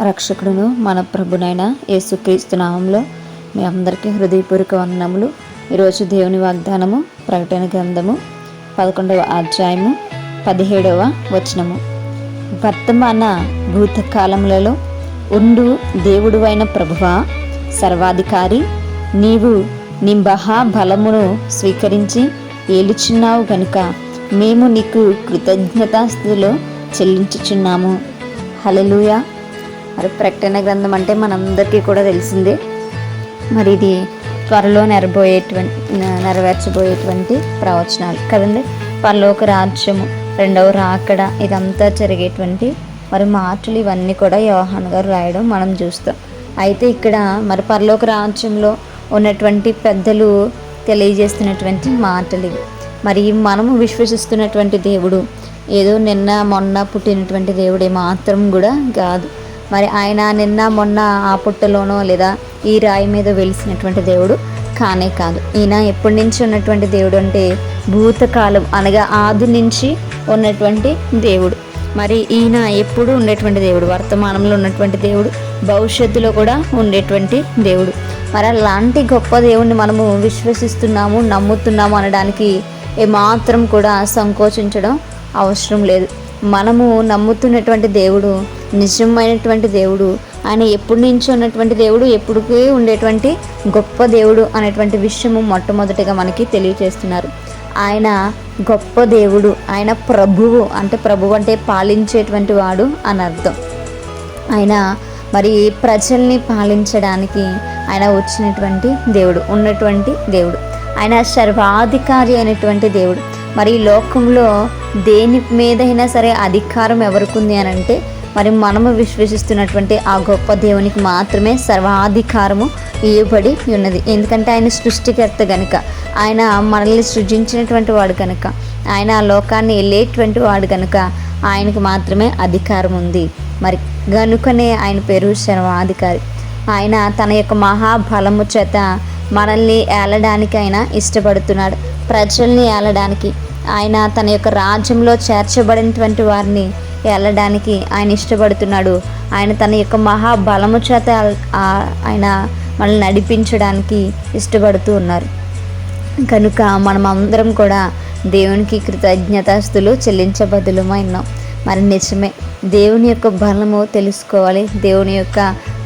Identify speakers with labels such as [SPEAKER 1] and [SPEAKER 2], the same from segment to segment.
[SPEAKER 1] రక్షకుడును మన ప్రభునైన యేసుక్రీస్తు నామంలో మీ అందరికీ హృదయపూర్వక వందనములు. ఈరోజు దేవుని వాగ్దానము ప్రకటన గ్రంథము 11వ అధ్యాయము 17వ వచనము. వర్తమాన భూతకాలములలో ఉండు దేవుడువైన ప్రభువా, సర్వాధికారి, నీవు నీ మహాబలమును స్వీకరించి ఏలుచున్నావు గనుక మేము నీకు కృతజ్ఞతాస్తుతులు చెల్లించుచున్నాము. హల్లెలూయా. మరి ప్రకటన గ్రంథం అంటే మనందరికీ కూడా తెలిసిందే. మరి ఇది త్వరలో నెరవేర్చబోయేటువంటి ప్రవచనాలు కదండి. పరలోక రాజ్యము, రెండవ రాకడ, ఇదంతా జరిగేటువంటి మరి మాటలు ఇవన్నీ కూడా యోహాను గారు రాయడం మనం చూస్తాం. అయితే ఇక్కడ మరి పరలోక రాజ్యంలో ఉన్నటువంటి పెద్దలు తెలియజేస్తున్నటువంటి మాటలు ఇవి. మరి మనము విశ్వసిస్తున్నటువంటి దేవుడు ఏదో నిన్న మొన్న పుట్టినటువంటి దేవుడే మాత్రం కూడా కాదు. మరి ఆయన నిన్న మొన్న ఆ పుట్టలోనో లేదా ఈ రాయి మీద వెలిసినటువంటి దేవుడు కానే కాదు. ఈయన ఎప్పటి నుంచి ఉన్నటువంటి దేవుడు అంటే భూతకాలం అనగా ఆది నుంచి ఉన్నటువంటి దేవుడు. మరి ఈయన ఎప్పుడు ఉండేటువంటి దేవుడు, వర్తమానంలో ఉన్నటువంటి దేవుడు, భవిష్యత్తులో కూడా ఉండేటువంటి దేవుడు. మరి అలాంటి గొప్ప దేవుణ్ణి మనము విశ్వసిస్తున్నాము, నమ్ముతున్నాము అనడానికి ఏమాత్రం కూడా సంకోచించడం అవసరం లేదు. మనము నమ్ముతున్నటువంటి దేవుడు నిజమైనటువంటి దేవుడు. ఆయన ఎప్పటి నుంచి ఉన్నటువంటి దేవుడు, ఎప్పుడుకే ఉండేటువంటి గొప్ప దేవుడు అనేటువంటి విషయము మొట్టమొదటిగా మనకి తెలియజేస్తున్నారు. ఆయన గొప్ప దేవుడు, ఆయన ప్రభువు. అంటే ప్రభువు అంటే పాలించేటువంటి వాడు అని అర్థం. ఆయన మరి ప్రజల్ని పాలించడానికి ఆయన వచ్చినటువంటి దేవుడు, ఉన్నటువంటి దేవుడు. ఆయన సర్వాధికారి అయినటువంటి దేవుడు. మరి ఈ లోకంలో దేని మీదైనా సరే అధికారం ఎవరికి ఉంది అని అంటే మరి మనము విశ్వసిస్తున్నటువంటి ఆ గొప్ప దేవునికి మాత్రమే సర్వాధికారము ఇవ్వబడి ఉన్నది. ఎందుకంటే ఆయన సృష్టికర్త గనుక, ఆయన మనల్ని సృజించినటువంటి వాడు కనుక, ఆయన ఆ లోకాన్ని వెళ్ళేటువంటి వాడు కనుక ఆయనకు మాత్రమే అధికారం ఉంది. మరి గనుకనే ఆయన పేరు సర్వాధికారి. ఆయన తన యొక్క మహాబలము చేత మనల్ని ఏలడానికి ఆయన ఇష్టపడుతున్నాడు. ప్రజల్ని ఏలడానికి, ఆయన తన యొక్క రాజ్యంలో చేర్చబడినటువంటి వారిని ఏలడానికి ఆయన ఇష్టపడుతున్నాడు. ఆయన తన యొక్క మహాబలము చేత ఆయన మనల్ని నడిపించడానికి ఇష్టపడుతూ ఉన్నారు. కనుక మనం అందరం కూడా దేవునికి కృతజ్ఞతాస్తులు చెల్లించబద్దులమైనాం. మరి నిజమే, దేవుని యొక్క బలము తెలుసుకోవాలి, దేవుని యొక్క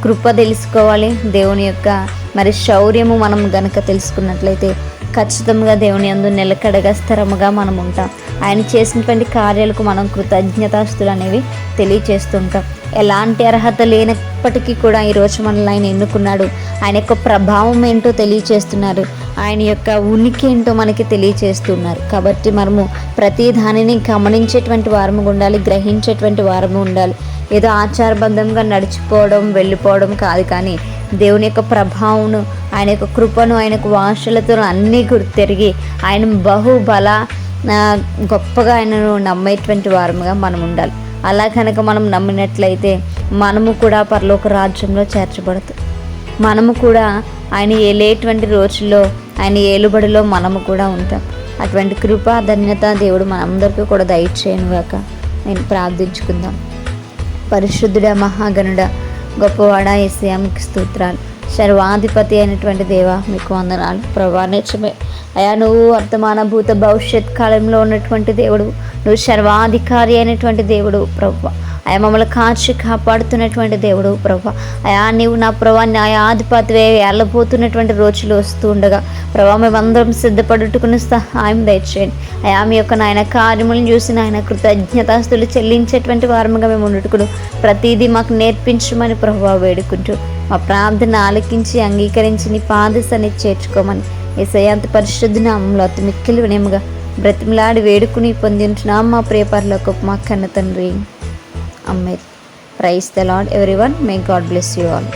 [SPEAKER 1] కృప తెలుసుకోవాలి, దేవుని యొక్క మరి శౌర్యము మనం గనక తెలుసుకున్నట్లయితే ఖచ్చితంగా దేవుని యందు నిలకడగా స్థిరముగా మనం ఉంటాం. ఆయన చేసినటువంటి కార్యాలకు మనం కృతజ్ఞతాస్తులు అనేవి తెలియచేస్తుంటాం. ఎలాంటి అర్హత లేనప్పటికీ కూడా ఈరోజు మనల్ని ఆయన ఎన్నుకున్నాడు. ఆయన యొక్క ప్రభావం ఏంటో తెలియచేస్తున్నారు, ఆయన యొక్క ఉనికి ఏంటో మనకి తెలియచేస్తున్నారు. కాబట్టి మనము ప్రతి దానిని గమనించేటువంటి వారము ఉండాలి, గ్రహించేటువంటి వారము ఉండాలి. ఏదో ఆచారబద్ధంగా నడిచిపోవడం వెళ్ళిపోవడం కాదు, కానీ దేవుని యొక్క ప్రభావమును, ఆయన యొక్క కృపను, ఆయన యొక్క వాంఛలతో అన్నీ గుర్తెరిగి ఆయన బహుబల గొప్పగా ఆయనను నమ్మేటువంటి వారముగా మనం ఉండాలి. అలా కనుక మనం నమ్మినట్లయితే మనము కూడా పరలోక రాజ్యంలో చేర్చబడతాం. మనము కూడా ఆయన ఏలేటువంటి రోజుల్లో, ఆయన ఏలుబడిలో మనము కూడా ఉంటాం. అటువంటి కృప ధన్యత దేవుడు మనందరికీ కూడా దయచేయనుగాక. నేను ప్రార్థించుకుందాం. పరిశుద్ధుడా, మహాగణుడా, గొప్పవాడా, యేసయ్యా మీకు స్తోత్రాలు. సర్వాధిపతి అయినటువంటి దేవా మీకు వందనాలు. ప్రభా, నిజమే అయా, నువ్వు వర్తమాన భూత భవిష్యత్ కాలంలో ఉన్నటువంటి దేవుడు, నువ్వు సర్వాధికారి అయినటువంటి దేవుడు ప్రభా. అయా, మమ్మల్ని కాచి కాపాడుతున్నటువంటి దేవుడు ప్రభా. అయా, నీవు నా ప్రభా న్యాయాధిపతివే వెళ్ళబోతున్నటువంటి రోజులు వస్తూ ఉండగా ప్రభా, మేమందరం సిద్ధపడుటకుని సహాయం దయచేయండి. అయా, మీ యొక్క నాయన కార్యములను చూసి నాయన కృతజ్ఞతాస్తులు చెల్లించేటువంటి వారముగా మేము ఉండటకును ప్రతిదీ మాకు నేర్పించమని ప్రభా వేడుకుంటూ మా ప్రార్థన ఆలకించి అంగీకరించి నీ పాదసన్ని చేర్చుకోమని యేసయ్య అంత పరిశుద్ధ నామములో అతి మిక్కిలి వినయముగా బ్రతిమలాడి వేడుకుని పొందించున్నాం మా ప్రియ పరలోకపు మా కన్న తండ్రి. Amen. Praise the Lord everyone. May God bless you all.